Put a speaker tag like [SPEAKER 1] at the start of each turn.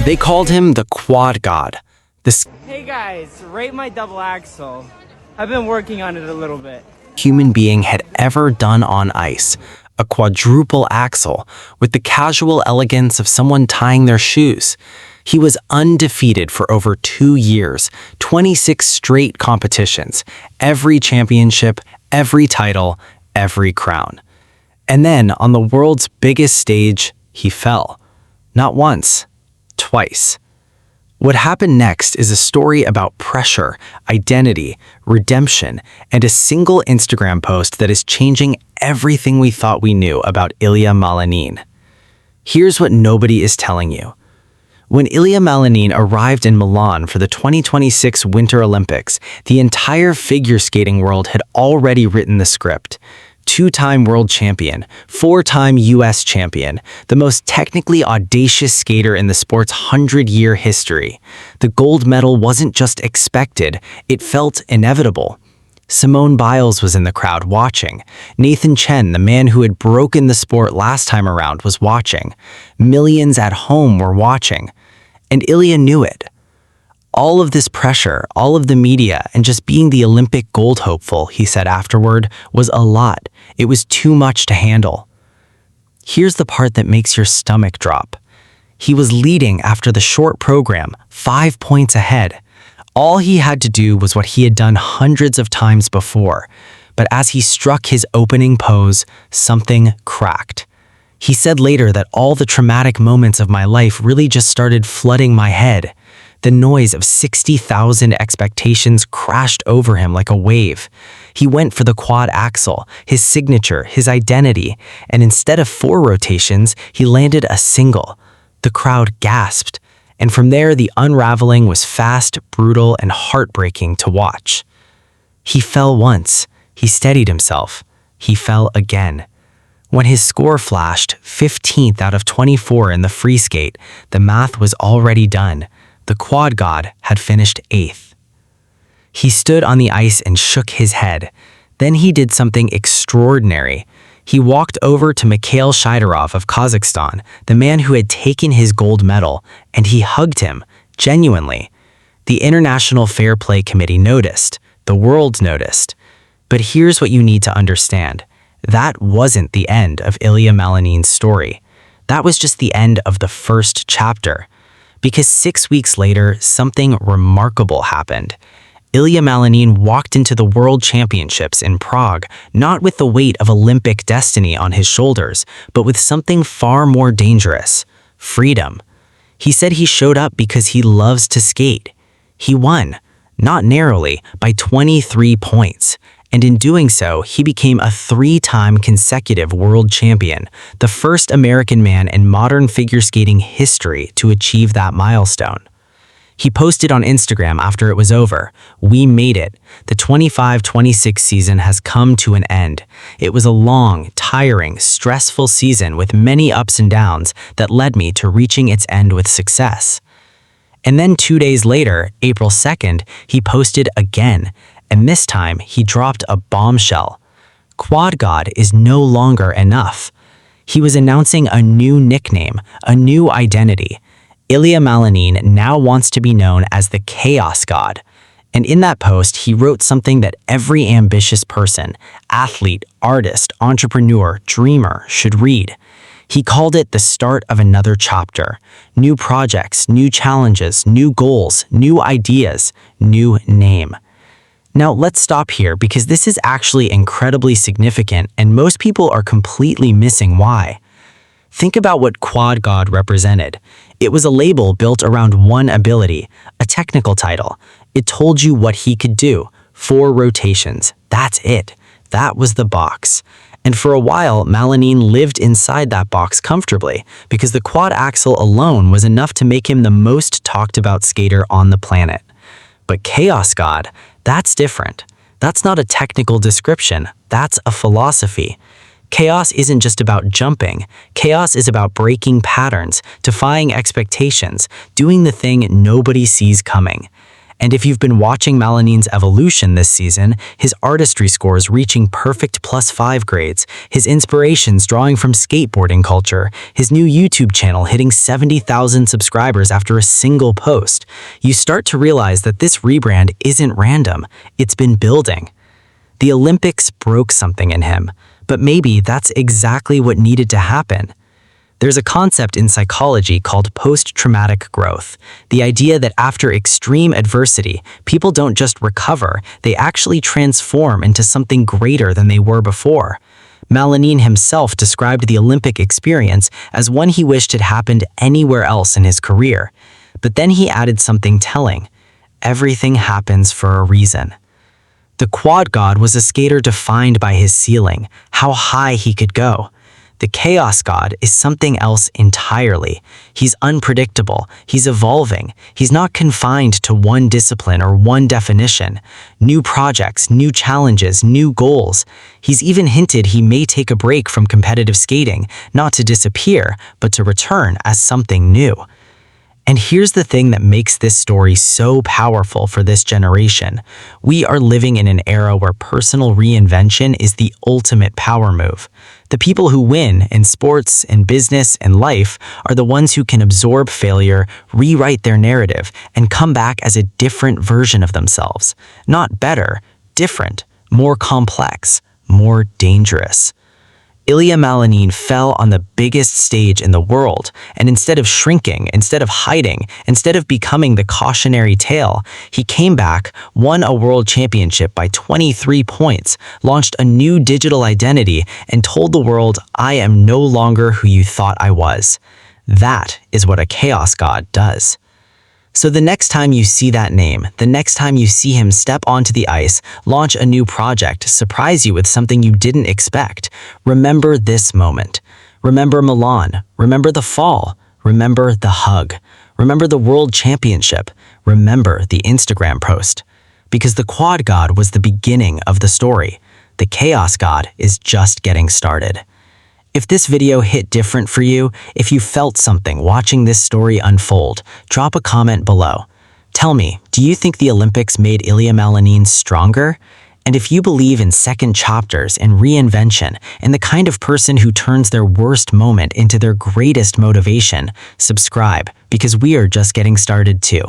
[SPEAKER 1] They called him the Quad God. This
[SPEAKER 2] Hey guys, rate my double axel. I've been working on it a little bit.
[SPEAKER 1] human being had ever done on ice, a quadruple axel with the casual elegance of someone tying their shoes. He was undefeated for over 2 years, 26 straight competitions, every championship, every title, every crown. And then on the world's biggest stage, he fell. Not once, twice. What happened next is a story about pressure, identity, redemption, and a single Instagram post that is changing everything we thought we knew about Ilia Malinin. Here's what nobody is telling you. When Ilia Malinin arrived in Milan for the 2026 Winter Olympics, the entire figure skating world had already written the script. 2-time world champion, 4-time US champion, the most technically audacious skater in the sport's 100-year history. The gold medal wasn't just expected, it felt inevitable. Simone Biles was in the crowd watching. Nathan Chen, the man who had broken the sport last time around, was watching. Millions at home were watching. And Ilia knew it. All of this pressure, all of the media, and just being the Olympic gold hopeful, he said afterward, was a lot. It was too much to handle. Here's the part that makes your stomach drop. He was leading after the short program, 5 points ahead. All he had to do was what he had done hundreds of times before. But as he struck his opening pose, something cracked. He said later that all the traumatic moments of my life really just started flooding my head. The noise of 60,000 expectations crashed over him like a wave. He went for the quad axel, his signature, his identity, and instead of 4 rotations, he landed a single. The crowd gasped, and from there the unraveling was fast, brutal, and heartbreaking to watch. He fell once, he steadied himself, he fell again. When his score flashed, 15th out of 24 in the free skate, the math was already done. The quad god had finished 8th. He stood on the ice and shook his head. Then he did something extraordinary. He walked over to Mikhail Shidorov of Kazakhstan, the man who had taken his gold medal, and he hugged him, genuinely. The International Fair Play Committee noticed. The world noticed. But here's what you need to understand. That wasn't the end of Ilia Malinin's story. That was just the end of the first chapter. Because 6 weeks later, something remarkable happened. Ilia Malinin walked into the World Championships in Prague, not with the weight of Olympic destiny on his shoulders, but with something far more dangerous: freedom. He said he showed up because he loves to skate. He won, not narrowly, by 23 points. And in doing so, he became a 3-time consecutive world champion, the first American man in modern figure skating history to achieve that milestone. He posted on Instagram after it was over, "We made it. The 25-26 season has come to an end. It was a long, tiring, stressful season with many ups and downs that led me to reaching its end with success." And then 2 days later, April 2nd, he posted again. And this time, he dropped a bombshell. Quad God is no longer enough. He was announcing a new nickname, a new identity. Ilia Malinin now wants to be known as the Chaos God. And in that post, he wrote something that every ambitious person, athlete, artist, entrepreneur, dreamer should read. He called it the start of another chapter. New projects, new challenges, new goals, new ideas, new name. Now, let's stop here because this is actually incredibly significant and most people are completely missing why. Think about what Quad God represented. It was a label built around one ability, a technical title. It told you what he could do. 4 rotations. That's it. That was the box. And for a while, Malinin lived inside that box comfortably because the quad axel alone was enough to make him the most talked about skater on the planet. But Chaos God, that's different. That's not a technical description, that's a philosophy. Chaos isn't just about jumping. Chaos is about breaking patterns, defying expectations, doing the thing nobody sees coming. And if you've been watching Malinin's evolution this season, his artistry scores reaching perfect +5 grades, his inspirations drawing from skateboarding culture, his new YouTube channel hitting 70,000 subscribers after a single post, you start to realize that this rebrand isn't random, it's been building. The Olympics broke something in him, but maybe that's exactly what needed to happen. There's a concept in psychology called post-traumatic growth, the idea that after extreme adversity, people don't just recover, they actually transform into something greater than they were before. Malinin himself described the Olympic experience as one he wished had happened anywhere else in his career. But then he added something telling: everything happens for a reason. The quad god was a skater defined by his ceiling, how high he could go. The chaos god is something else entirely. He's unpredictable, he's evolving, he's not confined to one discipline or one definition. New projects, new challenges, new goals. He's even hinted he may take a break from competitive skating, not to disappear, but to return as something new. And here's the thing that makes this story so powerful for this generation. We are living in an era where personal reinvention is the ultimate power move. The people who win in sports, in business, and life are the ones who can absorb failure, rewrite their narrative, and come back as a different version of themselves. Not better, different, more complex, more dangerous. Ilia Malinin fell on the biggest stage in the world, and instead of shrinking, instead of hiding, instead of becoming the cautionary tale, he came back, won a world championship by 23 points, launched a new digital identity, and told the world, "I am no longer who you thought I was." That is what a chaos god does. So the next time you see that name, the next time you see him step onto the ice, launch a new project, surprise you with something you didn't expect, remember this moment. Remember Milan. Remember the fall. Remember the hug. Remember the world championship. Remember the Instagram post. Because the quad god was the beginning of the story. The chaos god is just getting started. If this video hit different for you, if you felt something watching this story unfold, drop a comment below. Tell me, do you think the Olympics made Ilia Malinin stronger? And if you believe in second chapters and reinvention and the kind of person who turns their worst moment into their greatest motivation, subscribe, because we are just getting started too.